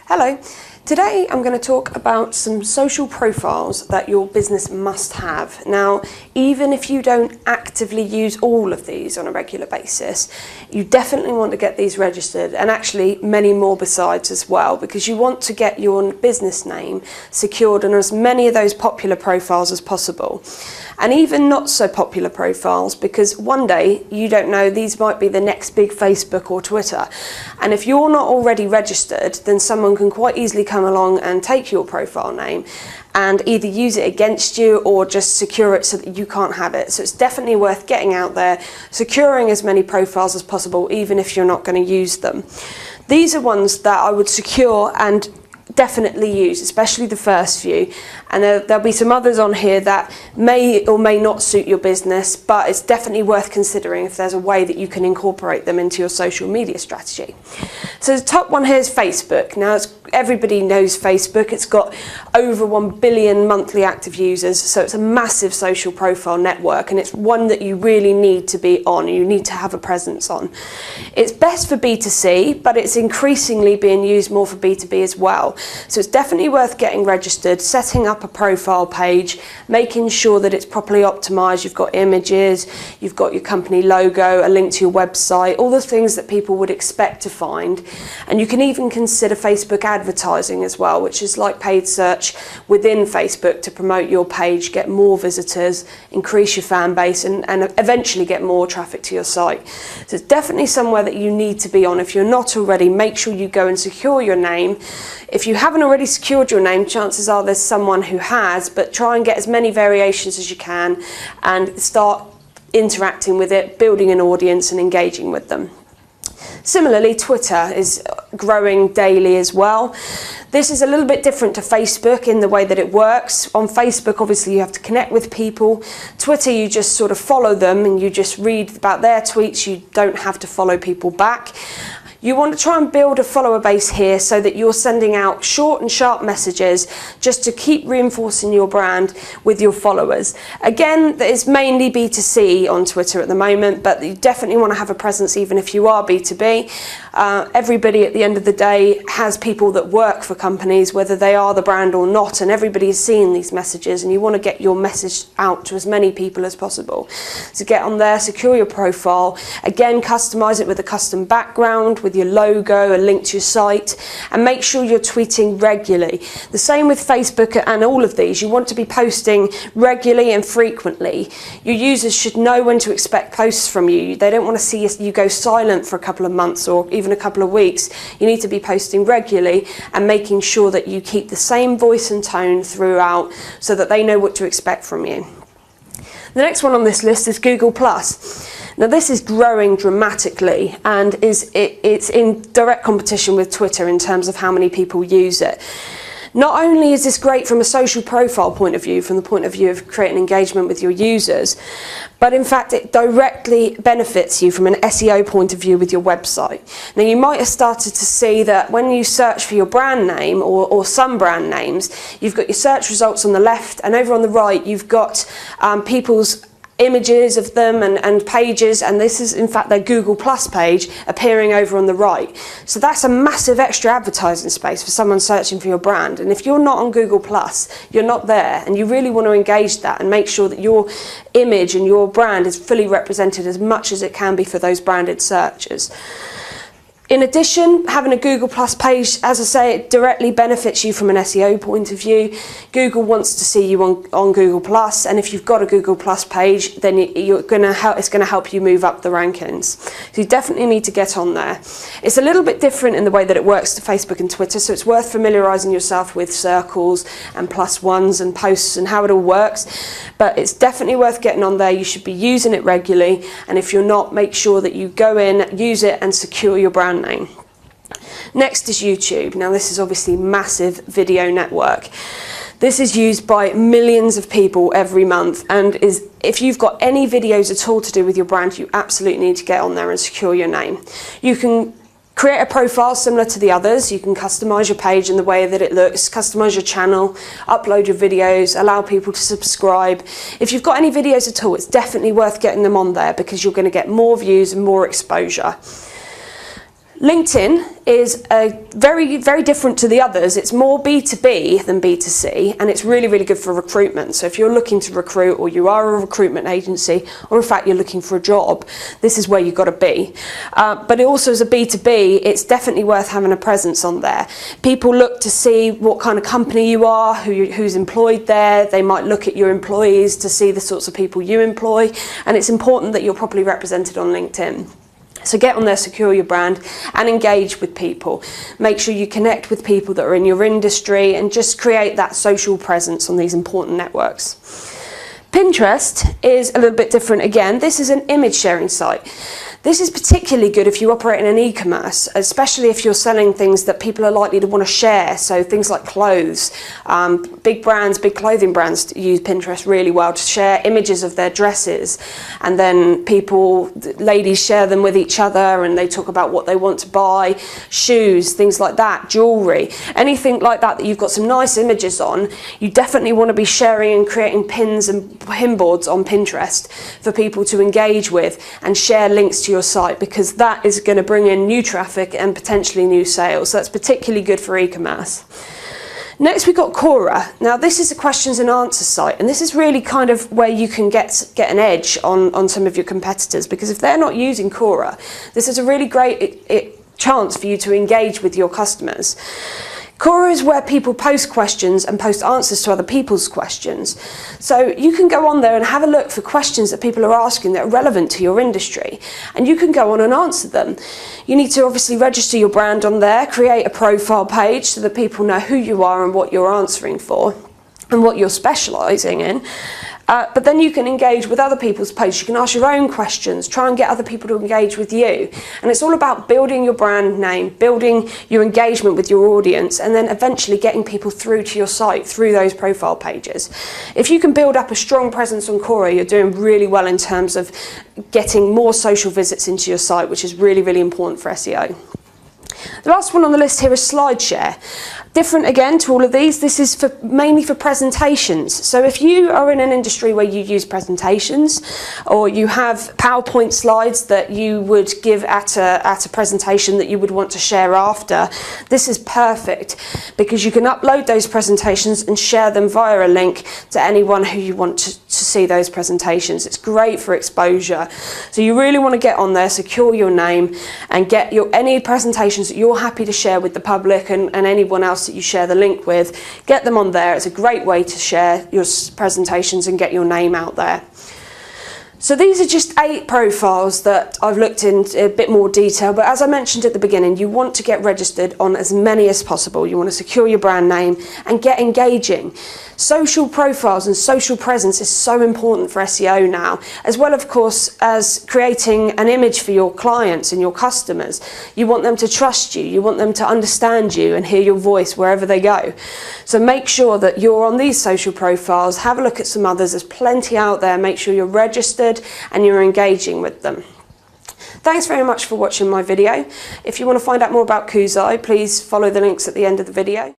Hello. Today I'm going to talk about some social profiles that your business must have. Now, even if you don't actively use all of these on a regular basis, you definitely want to get these registered, and actually many more besides as well, because you want to get your business name secured on as many of those popular profiles as possible. And even not so popular profiles, because one day, you don't know, these might be the next big Facebook or Twitter. And if you're not already registered, then someone can quite easily come along and take your profile name and either use it against you or just secure it so that you can't have it. So it's definitely worth getting out there, securing as many profiles as possible, even if you're not going to use them. These are ones that I would secure and definitely use, especially the first few, and there'll be some others on here that may or may not suit your business, but it's definitely worth considering if there's a way that you can incorporate them into your social media strategy. So the top one here is Facebook. Now everybody knows Facebook. It's got over 1 billion monthly active users, so it's a massive social profile network, and it's one that you really need to be on, you need to have a presence on. It's best for B2C, but it's increasingly being used more for B2B as well. So it's definitely worth getting registered, setting up a profile page, making sure that it's properly optimized. You've got images, you've got your company logo, a link to your website, all the things that people would expect to find. And you can even consider Facebook advertising as well, which is like paid search within Facebook to promote your page, get more visitors, increase your fan base, and eventually get more traffic to your site. So it's definitely somewhere that you need to be on. If you're not already, make sure you go and secure your name. If you haven't already secured your name, chances are there's someone who has, but try and get as many variations as you can and start interacting with it, building an audience and engaging with them. Similarly, Twitter is growing daily as well. This is a little bit different to Facebook in the way that it works. On Facebook, obviously, you have to connect with people. Twitter, you just sort of follow them and you just read about their tweets. You don't have to follow people back. You want to try and build a follower base here so that you're sending out short and sharp messages just to keep reinforcing your brand with your followers. Again, it's mainly B2C on Twitter at the moment, but you definitely want to have a presence even if you are B2B. Everybody at the end of the day has people that work for companies, whether they are the brand or not, and everybody is seeing these messages, and you want to get your message out to as many people as possible. So get on there, secure your profile, again customize it with a custom background, with your logo, a link to your site, and make sure you're tweeting regularly. The same with Facebook and all of these. You want to be posting regularly and frequently. Your users should know when to expect posts from you. They don't want to see you go silent for a couple of months or even a couple of weeks. You need to be posting regularly and making sure that you keep the same voice and tone throughout so that they know what to expect from you. The next one on this list is Google+. Now this is growing dramatically and it's in direct competition with Twitter in terms of how many people use it. Not only is this great from a social profile point of view, from the point of view of creating engagement with your users, but in fact it directly benefits you from an SEO point of view with your website. Now you might have started to see that when you search for your brand name or some brand names, you've got your search results on the left, and over on the right you've got people's images of them and pages, and this is in fact their Google Plus page appearing over on the right. So that's a massive extra advertising space for someone searching for your brand, and if you're not on Google Plus, you're not there, and you really want to engage that and make sure that your image and your brand is fully represented as much as it can be for those branded searches. In addition, having a Google Plus page, as I say, it directly benefits you from an SEO point of view. Google wants to see you on Google Plus, and if you've got a Google Plus page, then it's going to help you move up the rankings. So you definitely need to get on there. It's a little bit different in the way that it works to Facebook and Twitter, so it's worth familiarising yourself with circles and +1s and posts and how it all works. But it's definitely worth getting on there. You should be using it regularly, and if you're not, make sure that you go in, use it, and secure your brand name. Next is YouTube. Now this is obviously a massive video network. This is used by millions of people every month, and if you've got any videos at all to do with your brand, you absolutely need to get on there and secure your name. You can create a profile similar to the others. You can customize your page in the way that it looks, customize your channel, upload your videos, allow people to subscribe. If you've got any videos at all, it's definitely worth getting them on there because you're going to get more views and more exposure. LinkedIn is very, very different to the others. It's more B2B than B2C, and it's really, really good for recruitment. So if you're looking to recruit, or you are a recruitment agency, or in fact you're looking for a job, this is where you've got to be. But it also, as a B2B, it's definitely worth having a presence on there. People look to see what kind of company you are, who's employed there. They might look at your employees to see the sorts of people you employ, and it's important that you're properly represented on LinkedIn. So get on there, secure your brand, and engage with people. Make sure you connect with people that are in your industry, and just create that social presence on these important networks. Pinterest is a little bit different again. This is an image sharing site. This is particularly good if you operate in an e-commerce, especially if you're selling things that people are likely to want to share. So things like clothes. Big brands, big clothing brands use Pinterest really well to share images of their dresses. And then ladies share them with each other, and they talk about what they want to buy. Shoes, things like that, jewellery, anything like that you've got some nice images on. You definitely want to be sharing and creating pins and pin boards on Pinterest for people to engage with, and share links to your site, because that is going to bring in new traffic and potentially new sales. So that's particularly good for e-commerce. Next, we've got Quora. Now, this is a questions and answers site, and this is really kind of where you can get an edge on some of your competitors, because if they're not using Quora, this is a really great chance for you to engage with your customers. Quora is where people post questions and post answers to other people's questions. So you can go on there and have a look for questions that people are asking that are relevant to your industry, and you can go on and answer them. You need to obviously register your brand on there, create a profile page so that people know who you are and what you're answering for and what you're specialising in. But then you can engage with other people's posts. You can ask your own questions, try and get other people to engage with you. And it's all about building your brand name, building your engagement with your audience, and then eventually getting people through to your site through those profile pages. If you can build up a strong presence on Quora, you're doing really well in terms of getting more social visits into your site, which is really, really important for SEO. The last one on the list here is SlideShare. Different again to all of these, this is mainly for presentations. So if you are in an industry where you use presentations, or you have PowerPoint slides that you would give at a presentation that you would want to share after, this is perfect, because you can upload those presentations and share them via a link to anyone who you want to see those presentations. It's great for exposure. So you really want to get on there, secure your name, and get any presentations that you're happy to share with the public and anyone else that you share the link with, get them on there. It's a great way to share your presentations and get your name out there. So these are just 8 profiles that I've looked into a bit more detail, but as I mentioned at the beginning, you want to get registered on as many as possible. You want to secure your brand name and get engaging. Social profiles and social presence is so important for SEO now, as well, of course, as creating an image for your clients and your customers. You want them to trust you, you want them to understand you and hear your voice wherever they go. So make sure that you're on these social profiles, have a look at some others, there's plenty out there, make sure you're registered and you're engaging with them. Thanks very much for watching my video. If you want to find out more about Kuzai, please follow the links at the end of the video.